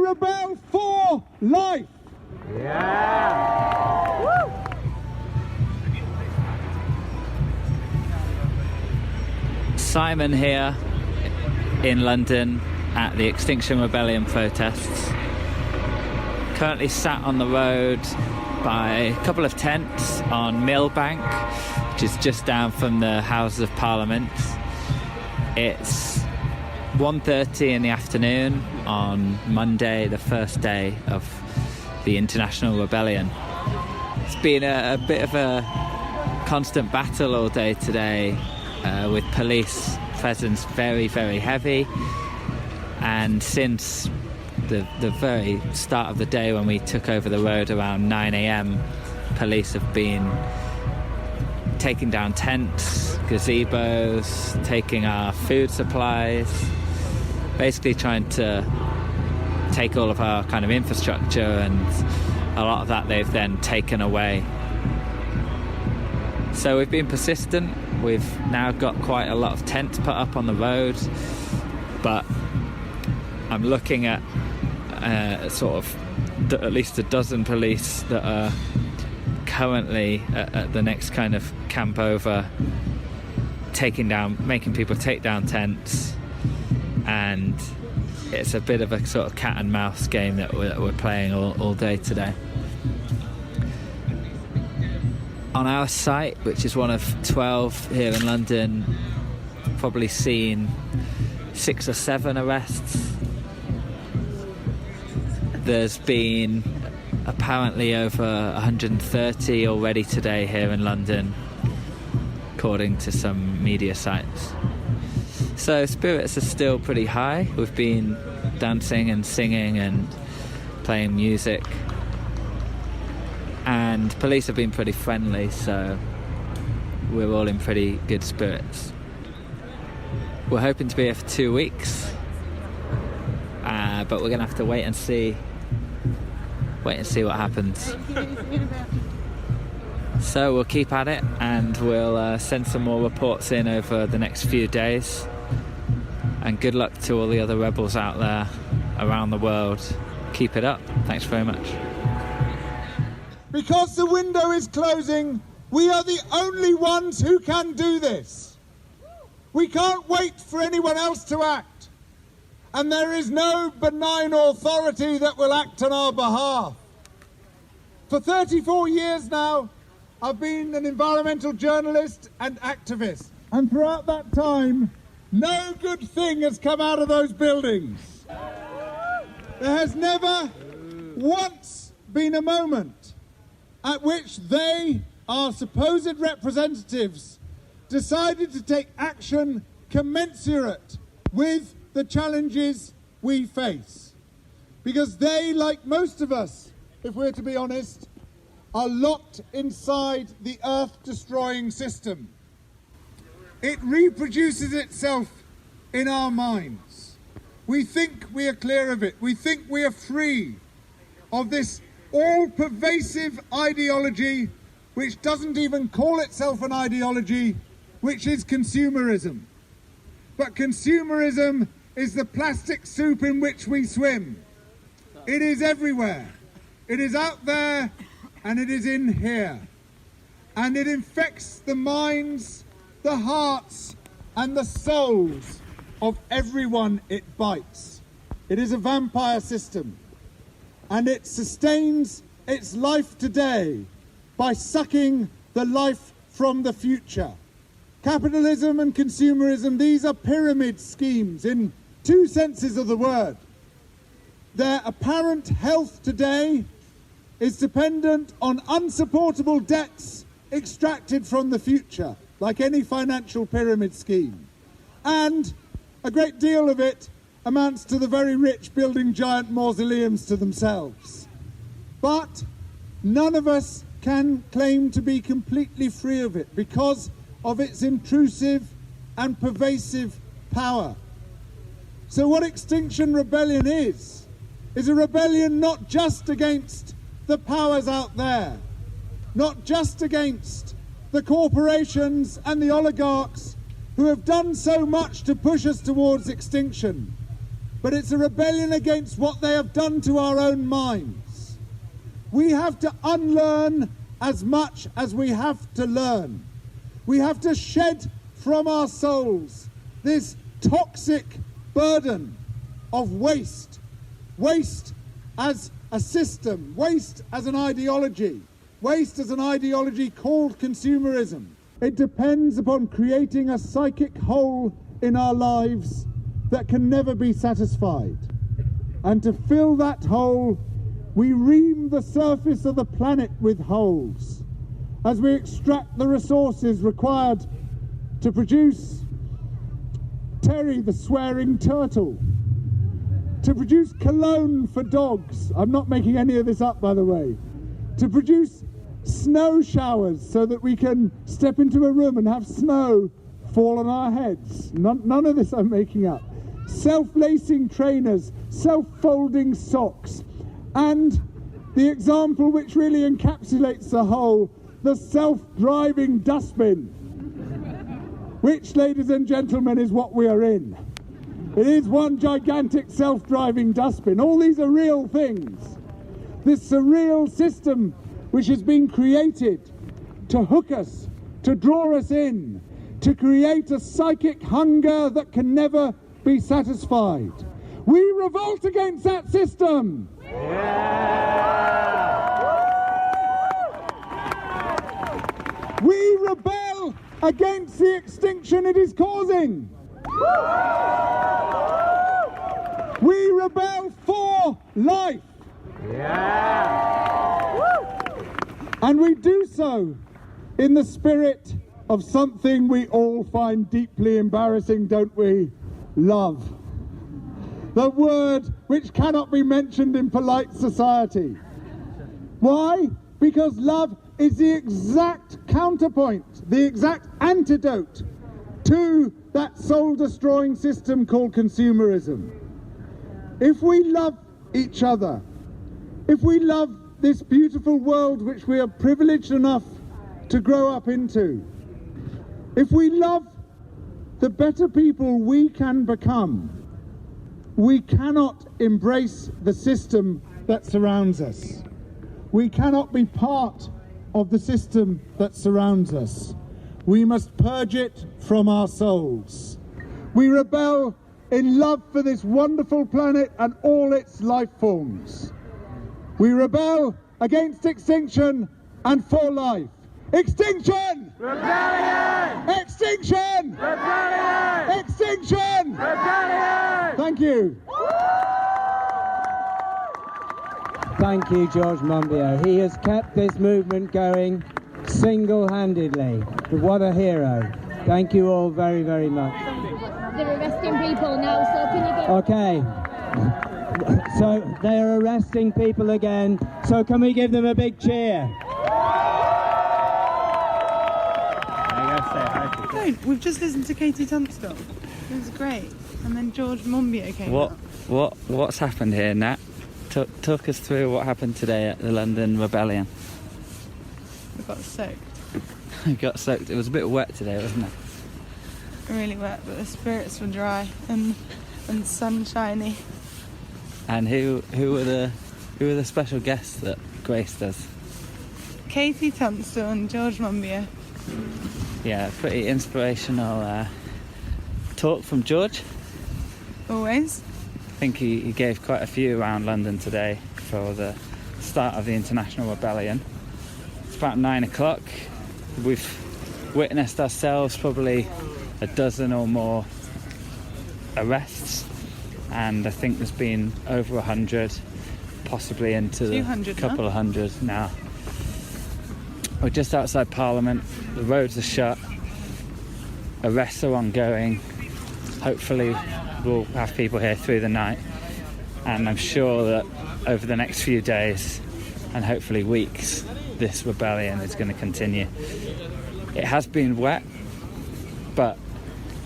rebel for life. Yeah! Woo! Simon here in London at the Extinction Rebellion protests. Currently sat on the road by a couple of tents on Millbank, which is just down from the Houses of Parliament. It's 1:30 in the afternoon on Monday, the first day of the International Rebellion. It's been a bit of a constant battle all day today, with police presence very, very heavy. And since the very start of the day when we took over the road around 9 a.m, police have been taking down tents, gazebos, taking our food supplies, basically trying to take all of our kind of infrastructure, and a lot of that they've then taken away. So we've been persistent. We've now got quite a lot of tents put up on the road, but I'm looking at sort of at least a dozen police that are currently at the next kind of camp over, making people take down tents, and it's a bit of a sort of cat and mouse game that we're playing all day today. On our site, which is one of 12 here in London, probably seen 6 or 7 arrests. There's been apparently over 130 already today here in London, according to some media sites. So spirits are still pretty high. We've been dancing and singing and playing music, and police have been pretty friendly, so we're all in pretty good spirits. We're hoping to be here for 2 weeks, but we're going to have to wait and see what happens. So we'll keep at it, and we'll send some more reports in over the next few days. And good luck to all the other rebels out there around the world. Keep it up. Thanks very much. Because the window is closing, we are the only ones who can do this. We can't wait for anyone else to act. And there is no benign authority that will act on our behalf. For 34 years now, I've been an environmental journalist and activist. And throughout that time, no good thing has come out of those buildings. There has never once been a moment at which they, our supposed representatives, decided to take action commensurate with the challenges we face. Because they, like most of us, if we're to be honest, are locked inside the earth-destroying system. It reproduces itself in our minds. We think we are clear of it. We think we are free of this all-pervasive ideology, which doesn't even call itself an ideology, which is consumerism. But consumerism is the plastic soup in which we swim. It is everywhere. It is out there, and it is in here. And it infects the minds, the hearts, and the souls of everyone it bites. It is a vampire system, and it sustains its life today by sucking the life from the future. Capitalism and consumerism, these are pyramid schemes in 2 senses of the word. Their apparent health today is dependent on unsupportable debts extracted from the future, like any financial pyramid scheme. And a great deal of it amounts to the very rich building giant mausoleums to themselves. But none of us can claim to be completely free of it because of its intrusive and pervasive power. So what Extinction Rebellion is a rebellion not just against the powers out there, not just against the corporations and the oligarchs who have done so much to push us towards extinction, but it's a rebellion against what they have done to our own minds. We have to unlearn as much as we have to learn. We have to shed from our souls this toxic burden of waste. Waste as a system, waste as an ideology, waste as an ideology called consumerism. It depends upon creating a psychic hole in our lives that can never be satisfied. And to fill that hole, we ream the surface of the planet with holes as we extract the resources required to produce Terry the swearing turtle, to produce cologne for dogs. I'm not making any of this up, by the way. To produce snow showers so that we can step into a room and have snow fall on our heads. None of this I'm making up. Self-lacing trainers, self-folding socks, and the example which really encapsulates the whole, the self-driving dustbin, which, ladies and gentlemen, is what we are in. It is one gigantic self-driving dustbin. All these are real things. This surreal system which has been created to hook us, to draw us in, to create a psychic hunger that can never be satisfied. We revolt against that system. We rebel against the extinction it is causing. We rebel for life. And we do so in the spirit of something we all find deeply embarrassing, don't we? Love. The word which cannot be mentioned in polite society. Why? Because love is the exact counterpoint, the exact antidote to that soul-destroying system called consumerism. If we love each other, if we love this beautiful world which we are privileged enough to grow up into, if we love the better people we can become, we cannot embrace the system that surrounds us. We cannot be part of the system that surrounds us. We must purge it from our souls. We rebel in love for this wonderful planet and all its life forms. We rebel against extinction and for life. Extinction! Rebellion! Extinction! Rebellion! Extinction! Rebellion! Thank you. Thank you, George Monbiot. He has kept this movement going single-handedly. What a hero. Thank you all very, very much. They're arresting people now, so can you get... Okay. So they are arresting people again. So can we give them a big cheer? We've just listened to Katie Tunstall. It was great. And then George Monbiot came up. What's happened here, Nat? Talk us through what happened today at the London Rebellion. We got soaked. We got soaked. It was a bit wet today, wasn't it? Really wet, but the spirits were dry and sunshiny. And who were the special guests that graced us? Katie Tunstall and George Monbiot. Yeah, pretty inspirational talk from George. Always. I think he gave quite a few around London today for the start of the International Rebellion. It's about 9 o'clock. We've witnessed ourselves probably a dozen or more arrests, and I think there's been over 100, possibly into the couple of hundred now. We're just outside Parliament. The roads are shut. Arrests are ongoing. Hopefully we'll have people here through the night, and I'm sure that over the next few days and hopefully weeks this rebellion is going to continue. It has been wet, but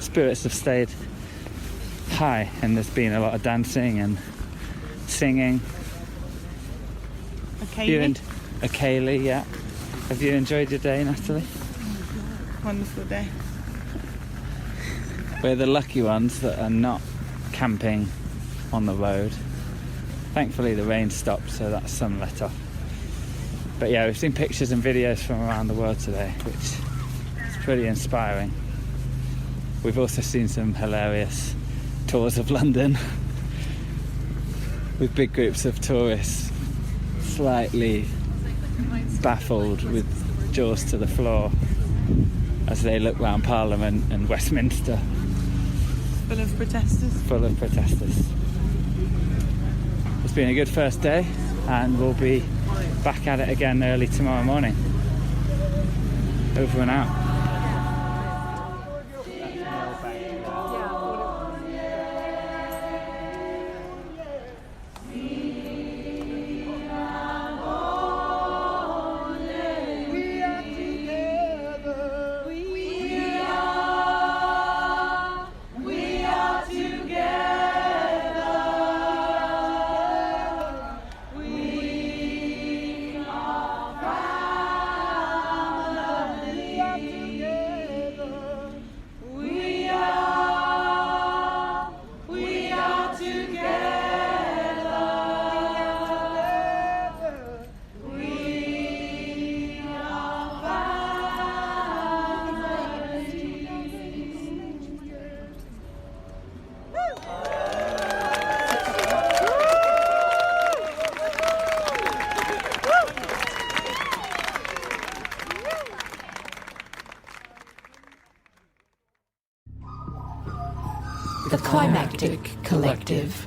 spirits have stayed high, and there's been a lot of dancing and singing. Kaylee, yeah. Have you enjoyed your day, Natalie? Wonderful day. We're the lucky ones that are not camping on the road. Thankfully the rain stopped, so that's some let off. But yeah, we've seen pictures and videos from around the world today, which is pretty inspiring. We've also seen some hilarious tours of London with big groups of tourists slightly baffled with jaws to the floor as they look round Parliament and Westminster. Full of protesters. Full of protesters. It's been a good first day, and we'll be back at it again early tomorrow morning. Over and out. The Climactic Collective.